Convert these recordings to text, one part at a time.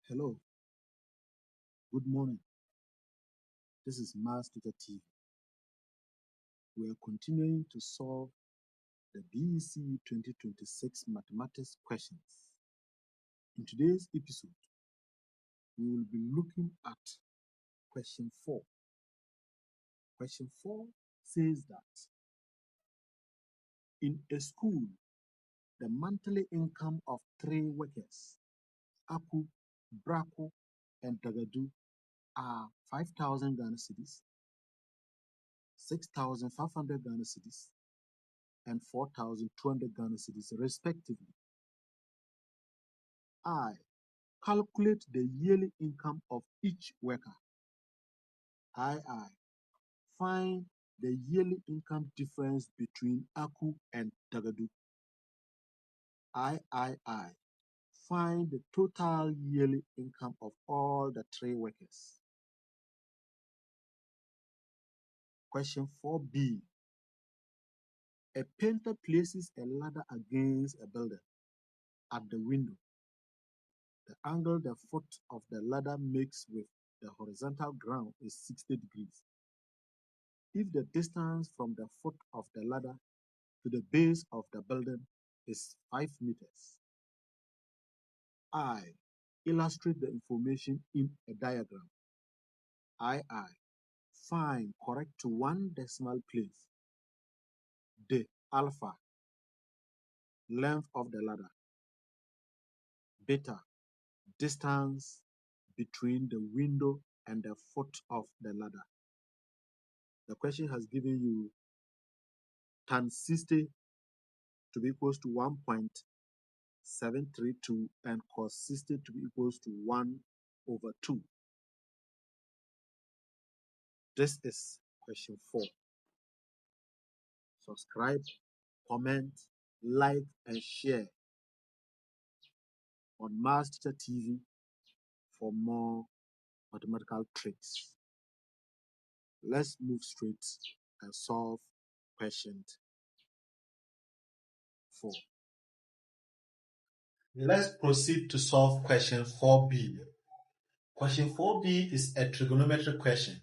Hello, good morning. This is Master TV. We are continuing to solve the BECE 2026 mathematics questions. In today's episode, we will be looking at question 4. Question 4 says that in a school, the monthly income of 3 workers, Aku, Braco, and Dagadu, are 5,000 Ghana cedis, 6,500 Ghana cedis, and 4,200 Ghana cedis, respectively. I calculate the yearly income of each worker. I find the yearly income difference between Aku and Dagadu. I find the total yearly income of all the 3 workers. Question 4b. A painter places a ladder against a building at the window. The angle the foot of the ladder makes with the horizontal ground is 60 degrees. If the distance from the foot of the ladder to the base of the building is 5 meters, I illustrate the information in a diagram. I find correct to 1 decimal place the alpha, length of the ladder, beta, distance between the window and the foot of the ladder. The question has given you tan 60 to be equals to 1.732 and cos 60 to be equals to 1/2. This is question 4. Subscribe, comment, like, and share on Master TV for more mathematical tricks. Let's move straight and solve question 4. Let's proceed to solve question 4b. Question 4b is a trigonometric question.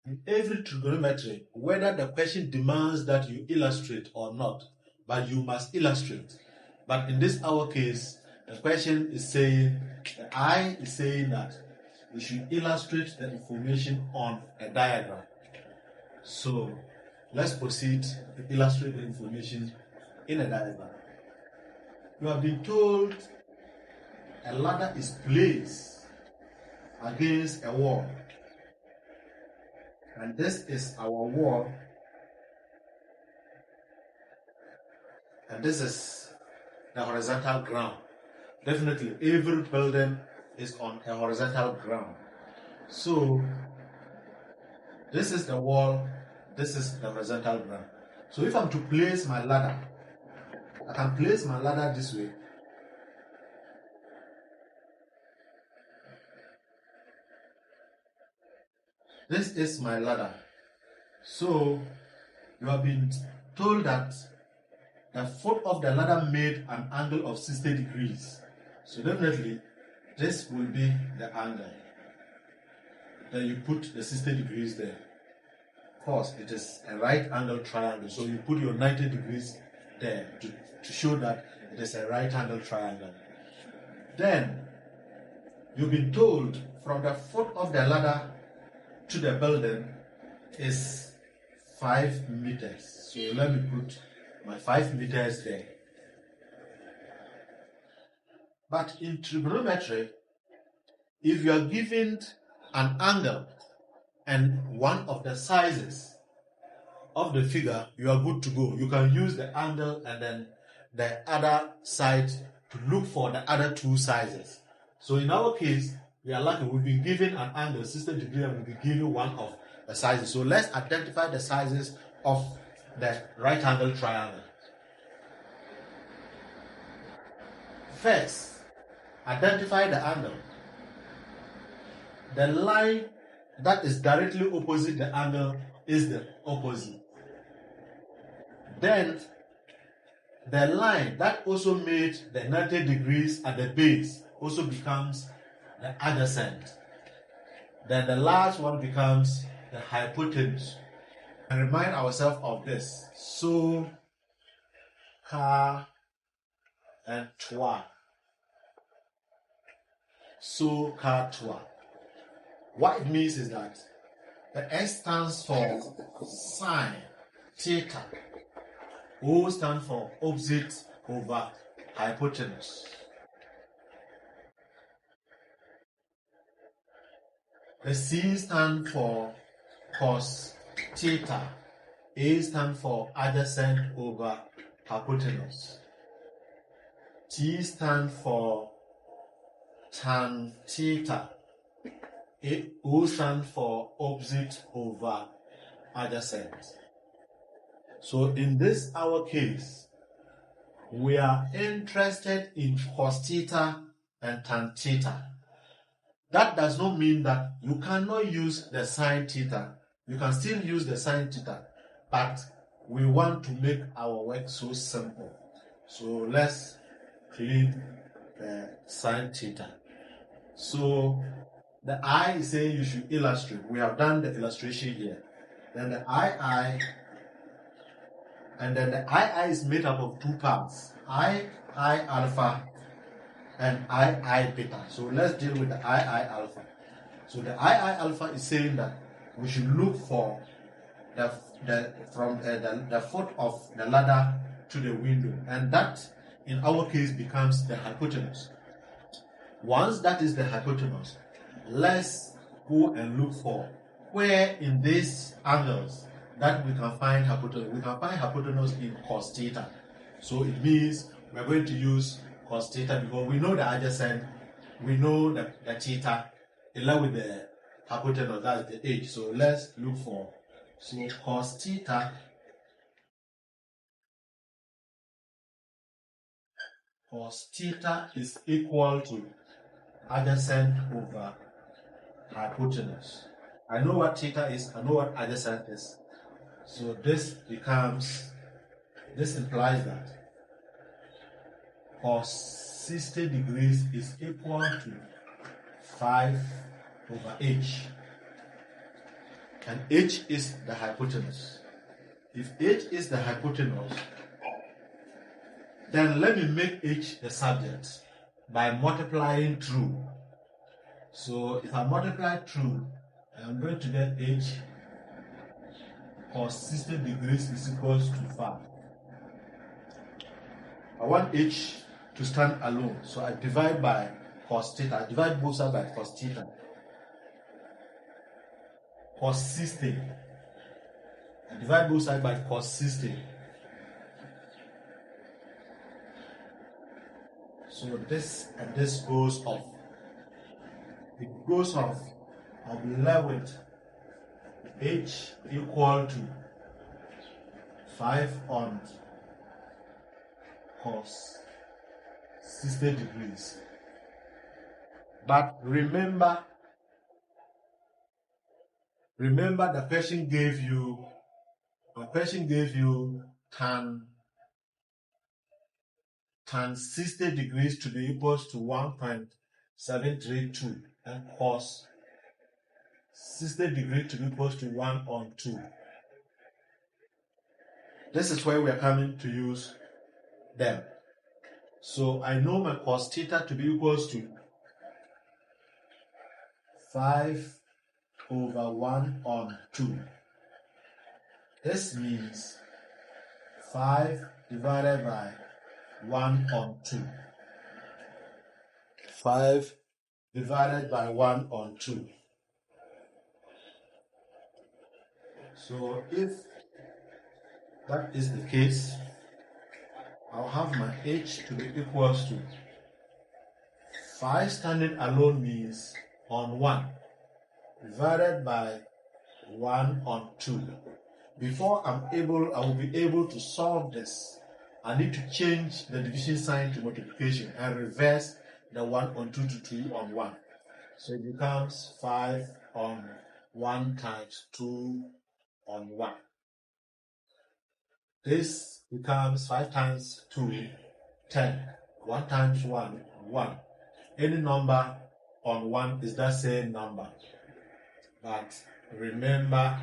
In every trigonometry, whether the question demands that you illustrate or not, but you must illustrate. But in this our case, the question is saying, the I is saying that we should illustrate the information on a diagram. So let's proceed to illustrate the information in a diagram. You have been told a ladder is placed against a wall. And this is our wall. And this is the horizontal ground. Definitely, every building is on a horizontal ground. So, this is the wall, this is the horizontal ground. So, if I'm to place my ladder, I can place my ladder this way. This is my ladder. So, you have been told that the foot of the ladder made an angle of 60 degrees. So, definitely, this will be the angle. Then you put the 60 degrees there. Of course, it is a right angle triangle. So, you put your 90 degrees there to show that it is a right angle triangle. Then, you've been told from the foot of the ladder to the building is 5 meters. So, let me put my 5 meters there. But in trigonometry, if you are given an angle and one of the sizes of the figure, you are good to go. You can use the angle and then the other side to look for the other 2 sizes. So in our case, we are lucky. We've been given an angle 60 degrees and we'll be given one of the sizes. So let's identify the sizes of the right angle triangle. First, identify the angle. The line that is directly opposite the angle is the opposite. Then, the line that also made the 90 degrees at the base also becomes the adjacent. Then the large one becomes the hypotenuse. And remind ourselves of this. So, ka, and twa. So, ka, twa. What it means is that the S stands for sine, theta. O stands for opposite over hypotenuse. The C stands for cos theta. A stands for adjacent over hypotenuse. T stands for tan theta. O stands for opposite over adjacent. So in this our case, we are interested in cos theta and tan theta. That does not mean that you cannot use the sine theta. You can still use the sine theta, but we want to make our work so simple. So let's clean the sine theta. So the I is saying you should illustrate. We have done the illustration here. Then the II, and then the II is made up of two parts. I alpha and I beta. So let's deal with the I alpha. So the I alpha is saying that we should look for the foot of the ladder to the window, and that in our case becomes the hypotenuse. Once that is the hypotenuse, let's go and look for where in these angles that we can find hypotenuse. We can find hypotenuse in cos theta. So it means we're going to use cos theta because we know the adjacent, we know the theta, along with the hypotenuse, that's the h. So let's look for cos theta. Cos theta is equal to adjacent over hypotenuse. I know what theta is, I know what adjacent is. So this implies that cos 60 degrees is equal to 5 over h. And h is the hypotenuse. If h is the hypotenuse, then let me make h the subject by multiplying through. So if I multiply through, I'm going to get h cos 60 degrees is equals to 5. I want h to stand alone, so I divide by cos theta. I divide both sides by cos theta. Cos 60. I divide both sides by cos 60. So this and this goes off. It goes off. I'll be left with h equal to 5 on cos 60 degrees. But remember the question gave you tan 60 degrees to be equals to 1.732 and cos 60 degrees to be equals to 1 on 2. This is where we are coming to use them. So I know my cos theta to be equals to 5 over 1 on 2. This means 5 divided by 1 on 2. 5 divided by 1 on 2. So if that is the case, I'll have my h to be equals to 5 standing alone means on 1 divided by 1 on 2. Before I will be able to solve this, I need to change the division sign to multiplication and reverse the 1 on 2 to 2 on 1. So it becomes 5 on 1 times 2 on 1. This becomes 5 times 2, 10. 1 times 1, 1. Any number on 1 is that same number. But remember,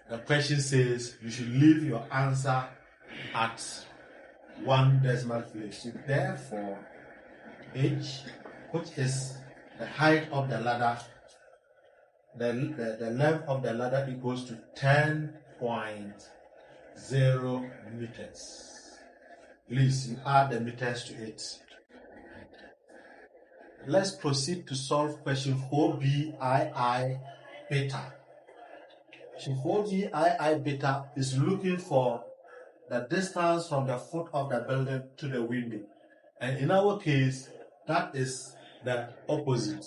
the question says you should leave your answer at 1 decimal place. So therefore, h, which is the height of the ladder, the length of the ladder equals to 10.0 meters. Please, you add the meters to it. Let's proceed to solve question 4bii beta. Question 4bii beta is looking for the distance from the foot of the building to the window. And in our case, that is the opposite.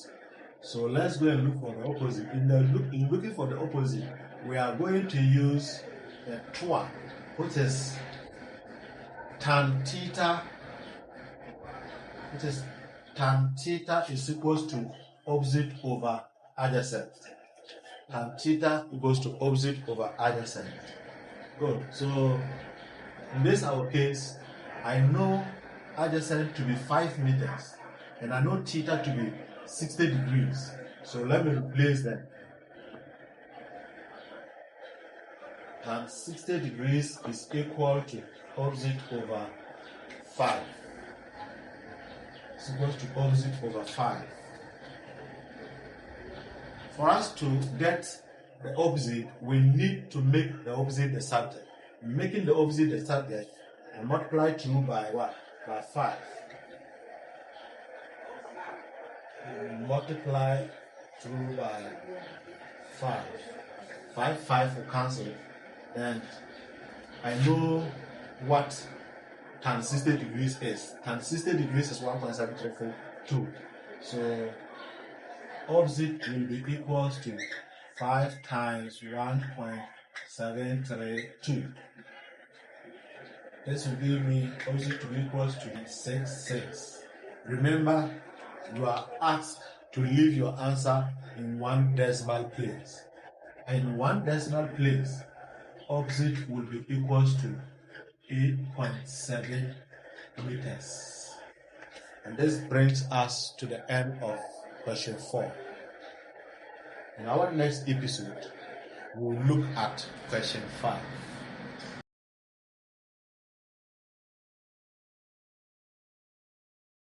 So let's go and look for the opposite. In looking for the opposite, we are going to use the TOA, which is tan theta, tan theta is equals to opposite over adjacent. Tan theta equals to opposite over adjacent. Good. So in this our case, I know adjacent to be 5 meters and I know theta to be 60 degrees. So let me replace them. Tan 60 degrees is equal to opposite over 5. It's equal to opposite over 5. For us to get the opposite, we need to make the opposite the subject. Making the opposite the subject, and multiply 2 by what? By 5. Multiply 2 by 5. 5 will cancel. Then I know what tan 60 degrees is. Tan 60 degrees is 1.7342. So opposite will be equals to 5 times 1.732. This will give me opposite to be equals to 6. Remember, you are asked to leave your answer in 1 decimal place. In 1 decimal place, opposite will be equals to 8.7 meters. And this brings us to the end of question 4. In our next episode, we'll look at question 5.